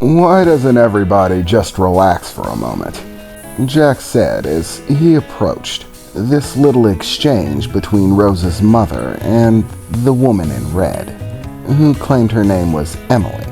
Why doesn't everybody just relax for a moment? Jack said as he approached this little exchange between Rose's mother and the woman in red, who claimed her name was Emily.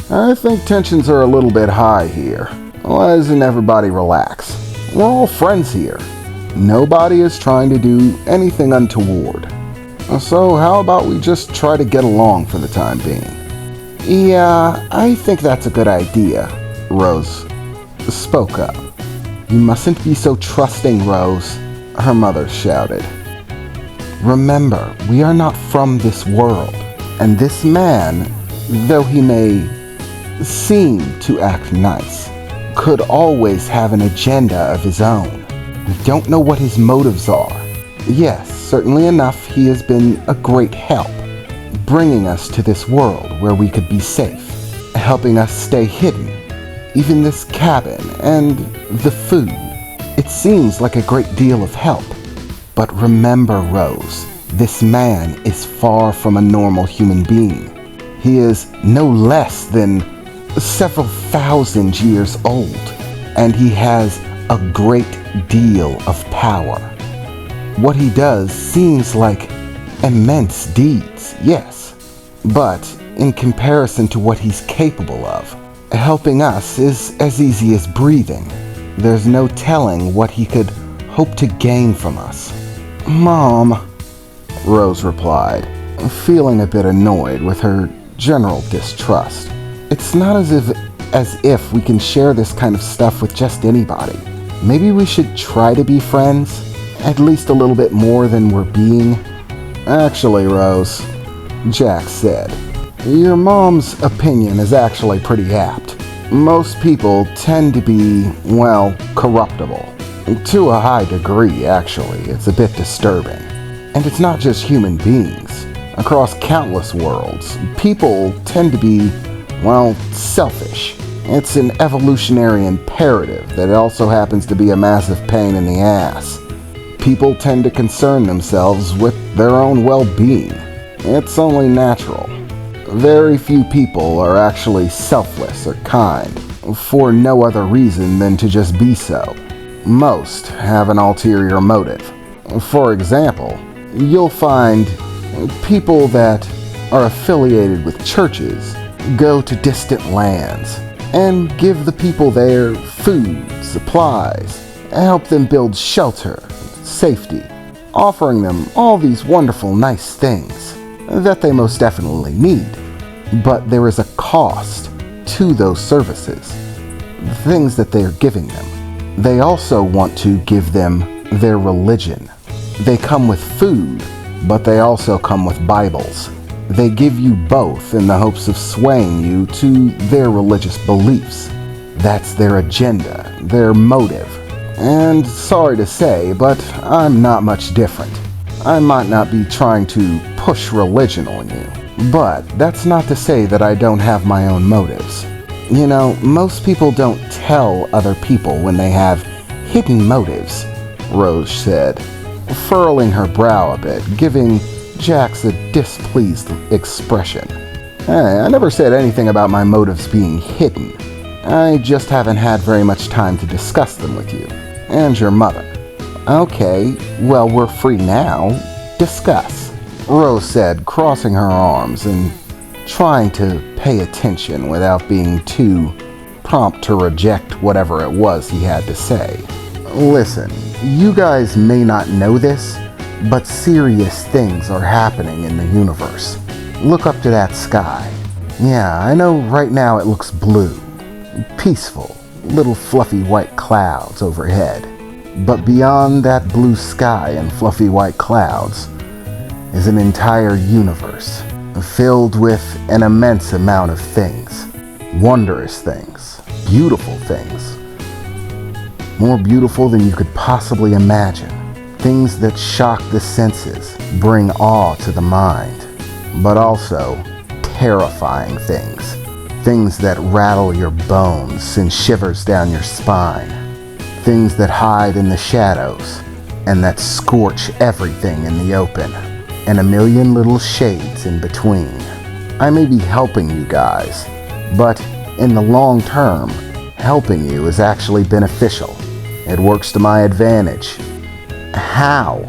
I think tensions are a little bit high here. Why doesn't everybody relax? We're all friends here. Nobody is trying to do anything untoward. So how about we just try to get along for the time being? Yeah, I think that's a good idea, Rose spoke up. You mustn't be so trusting, Rose, her mother shouted. Remember, we are not from this world, and this man, though he may seem to act nice, could always have an agenda of his own. We don't know what his motives are. Yes, certainly enough, he has been a great help, bringing us to this world where we could be safe, helping us stay hidden. Even this cabin and the food, it seems like a great deal of help. But remember, Rose, this man is far from a normal human being. He is no less than several thousand years old, and he has a great deal of power. What he does seems like immense deeds, yes, but in comparison to what he's capable of, helping us is as easy as breathing. There's no telling what he could hope to gain from us. Mom, Rose replied, feeling a bit annoyed with her general distrust. It's not as if we can share this kind of stuff with just anybody. Maybe we should try to be friends, at least a little bit more than we're being. Actually, Rose, Jack said, your mom's opinion is actually pretty apt. Most people tend to be, well, corruptible. To a high degree, actually. It's a bit disturbing. And it's not just human beings. Across countless worlds, people tend to be, well, selfish. It's an evolutionary imperative that also happens to be a massive pain in the ass. People tend to concern themselves with their own well-being. It's only natural. Very few people are actually selfless or kind, for no other reason than to just be so. Most have an ulterior motive. For example, you'll find people that are affiliated with churches go to distant lands and give the people there food, supplies, help them build shelter, safety, offering them all these wonderful, nice things that they most definitely need. But there is a cost to those services, the things that they are giving them. They also want to give them their religion. They come with food, but they also come with Bibles. They give you both in the hopes of swaying you to their religious beliefs. That's their agenda, their motive. And sorry to say, but I'm not much different. I might not be trying to push religion on you, but that's not to say that I don't have my own motives. You know, most people don't tell other people when they have hidden motives, Rose said, furrowing her brow a bit, giving Jax a displeased expression. Hey, I never said anything about my motives being hidden. I just haven't had very much time to discuss them with you and your mother. Okay, well, we're free now. Discuss, Rose said, crossing her arms and trying to pay attention without being too prompt to reject whatever it was he had to say. Listen, you guys may not know this, but serious things are happening in the universe. Look up to that sky. Yeah, I know right now it looks blue, peaceful, little fluffy white clouds overhead. But beyond that blue sky and fluffy white clouds is an entire universe filled with an immense amount of things. Wondrous things, beautiful things. More beautiful than you could possibly imagine. Things that shock the senses, bring awe to the mind, but also terrifying things. Things that rattle your bones, send shivers down your spine. Things that hide in the shadows and that scorch everything in the open, and a million little shades in between. I may be helping you guys, but in the long term, helping you is actually beneficial. It works to my advantage. How?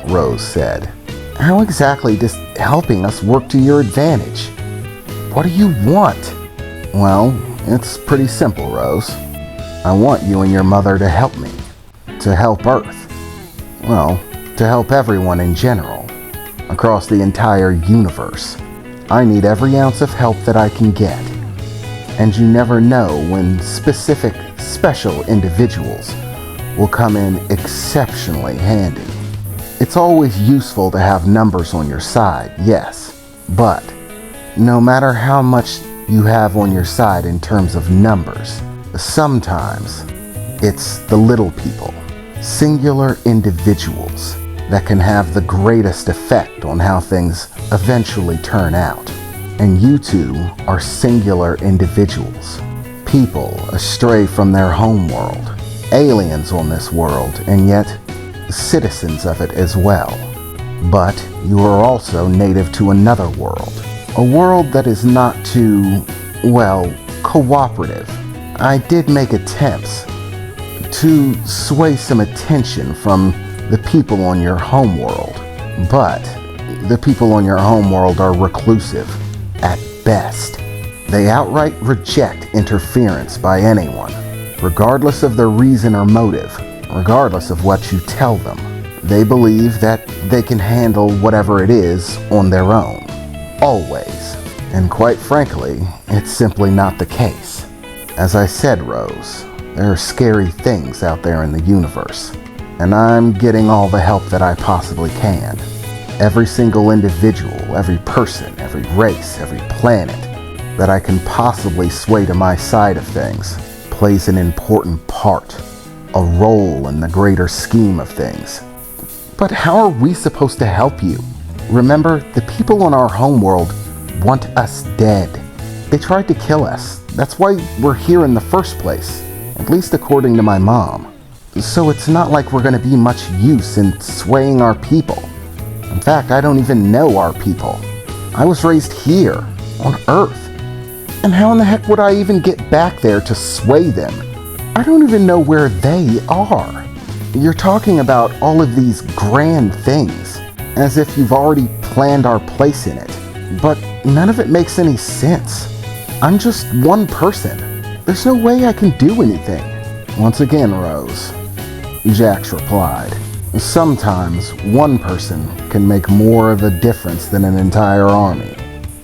Rose said. How exactly does helping us work to your advantage? What do you want? Well, it's pretty simple, Rose. I want you and your mother to help me. To help Earth. Well, to help everyone in general. Across the entire universe. I need every ounce of help that I can get. And you never know when specific, special individuals will come in exceptionally handy. It's always useful to have numbers on your side, yes, but no matter how much you have on your side in terms of numbers, sometimes it's the little people, singular individuals, that can have the greatest effect on how things eventually turn out. And you two are singular individuals, people astray from their home world, aliens on this world, and yet citizens of it as well. But you are also native to another world, a world that is not too, well, cooperative. I did make attempts to sway some attention from the people on your home world, but the people on your home world are reclusive at best. They outright reject interference by anyone, regardless of their reason or motive, regardless of what you tell them. They believe that they can handle whatever it is on their own, always. And quite frankly, it's simply not the case. As I said, Rose, there are scary things out there in the universe, and I'm getting all the help that I possibly can. Every single individual, every person, every race, every planet that I can possibly sway to my side of things plays an important part, a role in the greater scheme of things. But how are we supposed to help you? Remember, the people on our homeworld want us dead. They tried to kill us. That's why we're here in the first place, at least according to my mom. So it's not like we're going to be much use in swaying our people. In fact, I don't even know our people. I was raised here, on Earth. And how in the heck would I even get back there to sway them? I don't even know where they are. You're talking about all of these grand things, as if you've already planned our place in it. But none of it makes any sense. I'm just one person. There's no way I can do anything. Once again, Rose, Jax replied. Sometimes one person can make more of a difference than an entire army.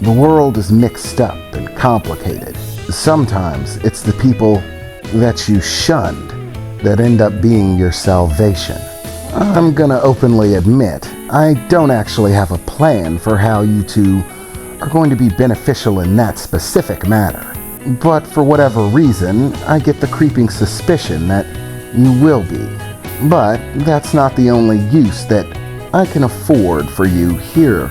The world is mixed up and complicated. Sometimes it's the people that you shunned that end up being your salvation. I'm gonna openly admit, I don't actually have a plan for how you two are going to be beneficial in that specific matter. But for whatever reason, I get the creeping suspicion that you will be. But that's not the only use that I can afford for you here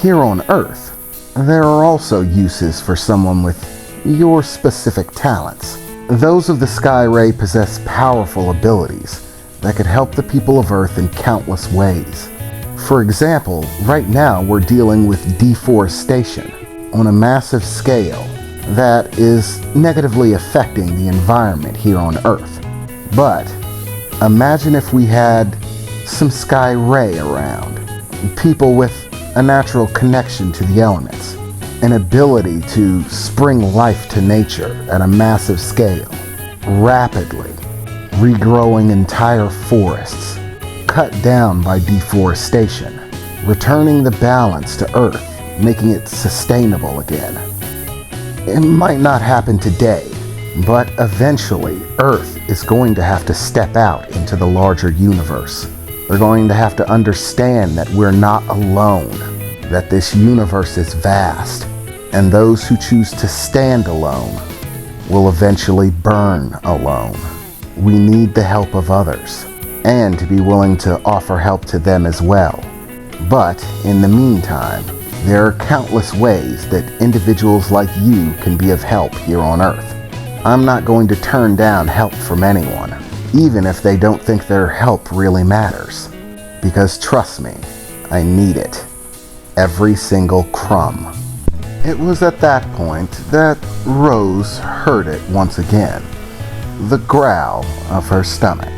on Earth. There are also uses for someone with your specific talents. Those of the Sky Ray possess powerful abilities that could help the people of Earth in countless ways. For example, right now we're dealing with deforestation on a massive scale that is negatively affecting the environment here on Earth. But imagine if we had some Sky Ray around, people with a natural connection to the elements, an ability to spring life to nature at a massive scale, rapidly regrowing entire forests, cut down by deforestation, returning the balance to Earth, making it sustainable again. It might not happen today, but eventually Earth is going to have to step out into the larger universe. They're going to have to understand that we're not alone, that this universe is vast, and those who choose to stand alone will eventually burn alone. We need the help of others, and to be willing to offer help to them as well. But in the meantime, there are countless ways that individuals like you can be of help here on Earth. I'm not going to turn down help from anyone, even if they don't think their help really matters. Because trust me, I need it. Every single crumb. It was at that point that Rose heard it once again, the growl of her stomach.